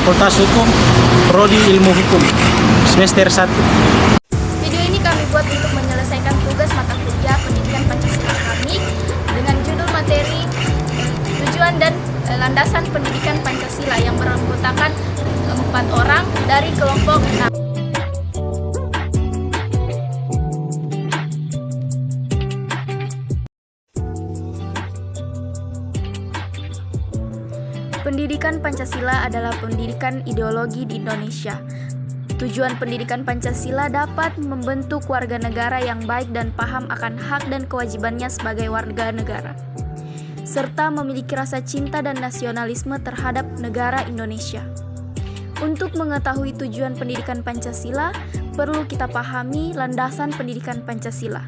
Fakultas Hukum, Prodi Ilmu Hukum, semester 1. Video ini kami buat untuk menyelesaikan tugas mata kuliah pendidikan Pancasila kami dengan judul materi tujuan dan landasan pendidikan Pancasila yang beranggotakan 4 orang dari kelompok 6. Pendidikan Pancasila adalah pendidikan ideologi di Indonesia. Tujuan pendidikan Pancasila dapat membentuk warga negara yang baik dan paham akan hak dan kewajibannya sebagai warga negara, serta memiliki rasa cinta dan nasionalisme terhadap negara Indonesia. Untuk mengetahui tujuan pendidikan Pancasila, perlu kita pahami landasan pendidikan Pancasila.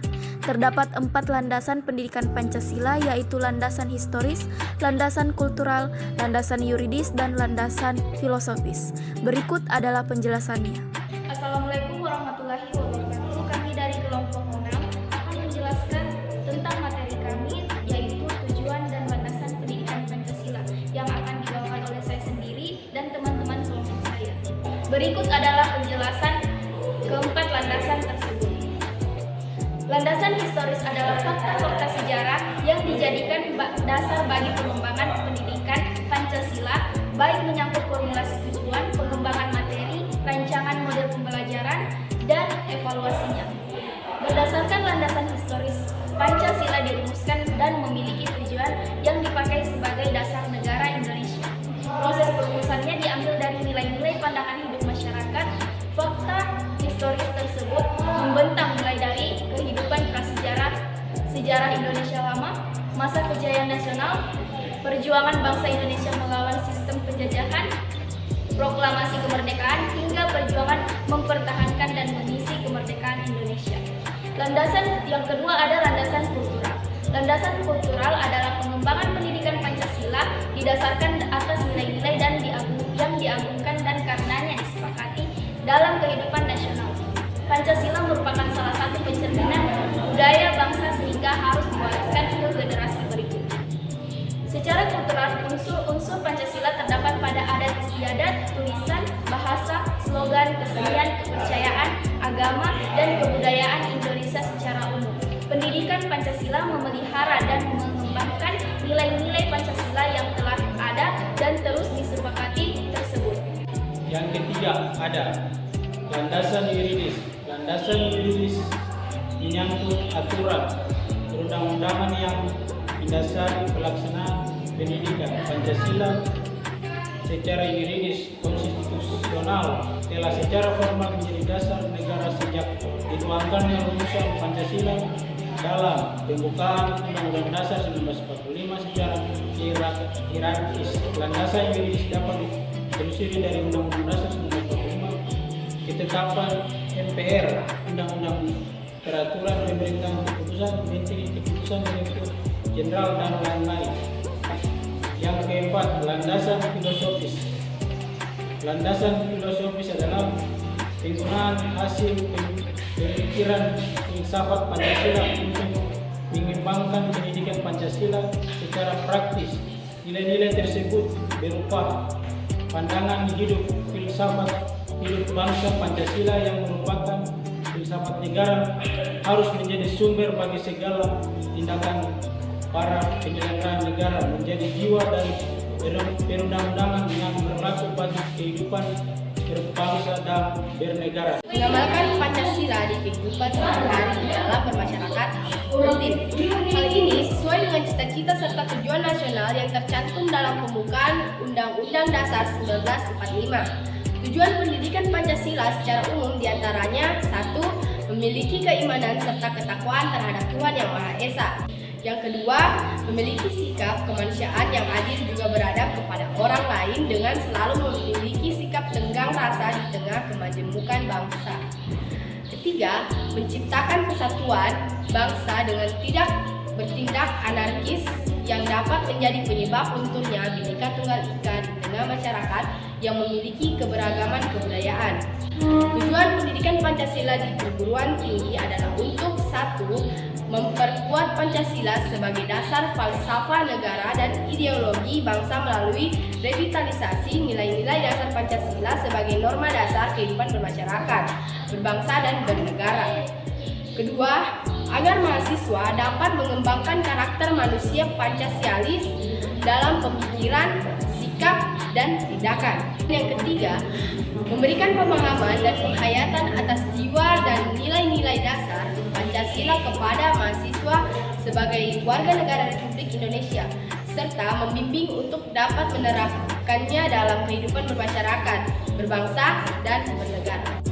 Terdapat 4 landasan pendidikan Pancasila, yaitu landasan historis, landasan kultural, landasan yuridis, dan landasan filosofis. Berikut adalah penjelasannya. Assalamualaikum warahmatullahi wabarakatuh. Kami dari kelompok 6 akan menjelaskan tentang materi kami, yaitu tujuan dan landasan pendidikan Pancasila, yang akan dibawakan oleh saya sendiri dan teman-teman kelompok saya. Berikut adalah penjelasan keempat landasan tersebut. Landasan historis adalah fakta-fakta sejarah yang dijadikan dasar bagi pengembangan pendidikan Pancasila, baik menyangkut formulasi tujuan, pengembangan materi, rancangan model pembelajaran, dan evaluasinya. Berdasarkan landasan historis, Pancasila dirumuskan dan memiliki tujuan yang dipakai sebagai dasar negara Indonesia. Proses perumusannya diambil dari nilai-nilai pandangan hidup masyarakat. Fakta historis tersebut membentang mulai dari kehidupan prasejarah, sejarah Indonesia lama, masa kejayaan nasional, perjuangan bangsa Indonesia melawan sistem penjajahan, proklamasi kemerdekaan, hingga perjuangan mempertahankan dan mengisi kemerdekaan Indonesia. Landasan yang kedua ada landasan kultural. Landasan kultural adalah pengembangan pendidikan Pancasila didasarkan atas nilai-nilai dan yang diagungkan dan karenanya disepakati dalam kehidupan nasional. Pancasila merupakan salah satu pencerminan budaya bangsa sehingga harus diwariskan ke generasi berikutnya. Secara kultural, unsur Pancasila terdapat pada adat istiadat, tulisan, bahasa, slogan, kesenian, kepercayaan, agama, dan kebudayaan Indonesia secara umum. Pendidikan Pancasila memelihara dan mengembangkan nilai-nilai Pancasila yang telah ada dan terus disepakati tersebut. Yang ketiga ada landasan yuridis. Landasan yuridis menyangkut aturan perundang-undangan yang mendasari pelaksanaan pendidikan Pancasila secara yuridis konstitusional telah secara formal menjadi dasar negara sejak dituangkannya rumusan Pancasila dalam pembukaan Undang-Undang Dasar 1945 secara hierarkis. Landasan yuridis dapat ditelusuri dari Undang-Undang Dasar 1945, ketetapan MPR, Undang-Undang Peraturan Pemerintahan, Keputusan Menteri, Keputusan Direktur Jenderal, dan lain-lain. Yang keempat, landasan filosofis. Landasan filosofis adalah penggunaan hasil pemikiran filsafat Pancasila untuk mengembangkan pendidikan Pancasila secara praktis. Nilai-nilai tersebut berupa pandangan hidup filsafat hidup bangsa Pancasila yang merupakan filsafat negara harus menjadi sumber bagi segala tindakan para penyelenggara negara, menjadi jiwa dan perundang-undangan yang berlaku bagi kehidupan berbangsa dan bernegara. Mengamalkan Pancasila di kehidupan sehari-hari dalam bermasyarakat rutin. Hal ini sesuai dengan cita-cita serta tujuan nasional yang tercantum dalam pembukaan Undang-Undang Dasar 1945. Tujuan pendidikan Pancasila secara umum diantaranya 1. Memiliki keimanan serta ketakwaan terhadap Tuhan Yang Maha Esa. Yang kedua, memiliki sikap kemanusiaan yang adil juga beradab kepada orang lain dengan selalu memiliki sikap tenggang rasa di tengah kemajemukan bangsa. Ketiga, menciptakan persatuan bangsa dengan tidak bertindak anarkis yang dapat menjadi penyebab runtuhnya Bhinneka Tunggal Ika di tengah masyarakat yang memiliki keberagaman kebudayaan. Tujuan pendidikan Pancasila di perguruan tinggi adalah untuk 1. Memperkuat Pancasila sebagai dasar falsafah negara dan ideologi bangsa melalui revitalisasi nilai-nilai dasar Pancasila sebagai norma dasar kehidupan bermasyarakat, berbangsa dan bernegara. Kedua, agar mahasiswa dapat mengembangkan karakter manusia Pancasialis dalam pemikiran, sikap, dan tindakan. Yang ketiga, memberikan pemahaman dan penghayatan atas jiwa dan nilai-nilai dasar Pancasila kepada mahasiswa sebagai warga negara Republik Indonesia, serta membimbing untuk dapat menerapkannya dalam kehidupan bermasyarakat, berbangsa, dan bernegara.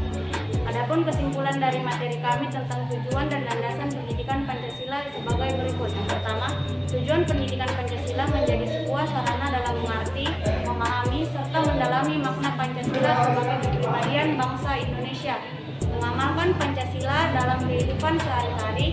Adapun kesimpulan dari materi kami tentang tujuan dan landasan pendidikan Pancasila sebagai berikut. Yang pertama, tujuan pendidikan Pancasila menjadi sebuah sarana dalam mengerti, memahami, serta mendalami makna Pancasila sebagai kepribadian bangsa Indonesia. Mengamalkan Pancasila dalam kehidupan sehari-hari,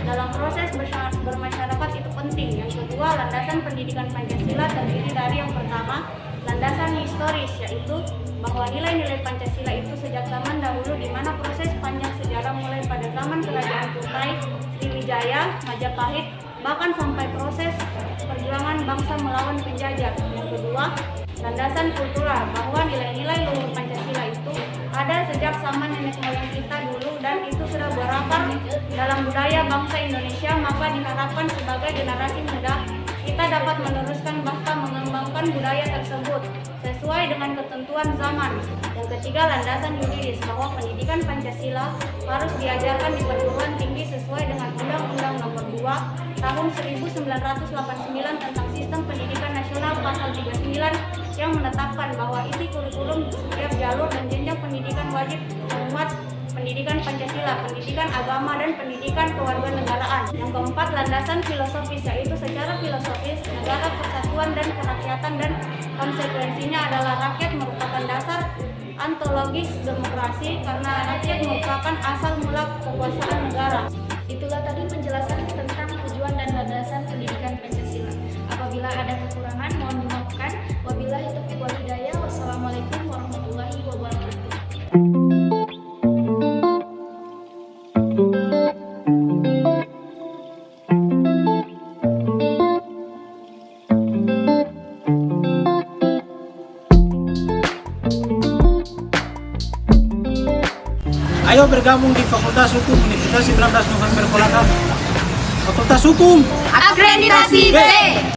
dalam proses bermasyarakat itu penting. Yang kedua, landasan pendidikan Pancasila terdiri dari yang pertama, landasan historis, yaitu bahwa nilai-nilai Pancasila itu sejak zaman dahulu di mana proses panjang sejarah mulai pada zaman Kerajaan Kutai, Sriwijaya, Majapahit, bahkan sampai proses perjuangan bangsa melawan penjajah. Yang kedua, landasan kultural, bahwa nilai-nilai luhur Pancasila itu ada sejak zaman nenek moyang kita dulu dan itu sudah berakar dalam budaya bangsa Indonesia, maka diharapkan sebagai generasi muda kita dapat meneruskan bahkan mengembangkan budaya tersebut sesuai dengan ketentuan zaman. Yang ketiga, landasan yuridis, bahwa pendidikan Pancasila harus diajarkan di perguruan tinggi sesuai dengan Undang-Undang Nomor 2 Tahun 1989 tentang Sistem Pendidikan Nasional Pasal 39 yang menetapkan bahwa isi kurikulum setiap jalur dan jenjang pendidikan wajib memuat pendidikan Pancasila, pendidikan agama, dan pendidikan kewarganegaraan. Yang keempat, landasan filosofis, yaitu secara filosofis negara persatuan dan kerakyatan dan konsekuensinya adalah rakyat merupakan dasar ontologis demokrasi karena rakyat merupakan asal mula kekuasaan negara. Itulah tadi penjelasan tentang tujuan dan landasan pendidikan Pancasila. Apabila ada kekurangan, mohon dimaafkan. Wabillahi taufiq wal hidayah. Wassalamualaikum warahmatullahi wabarakatuh. Ayo bergabung di Fakultas Hukum Universitas 19 November Kolaka. Fakultas Hukum Akreditasi B.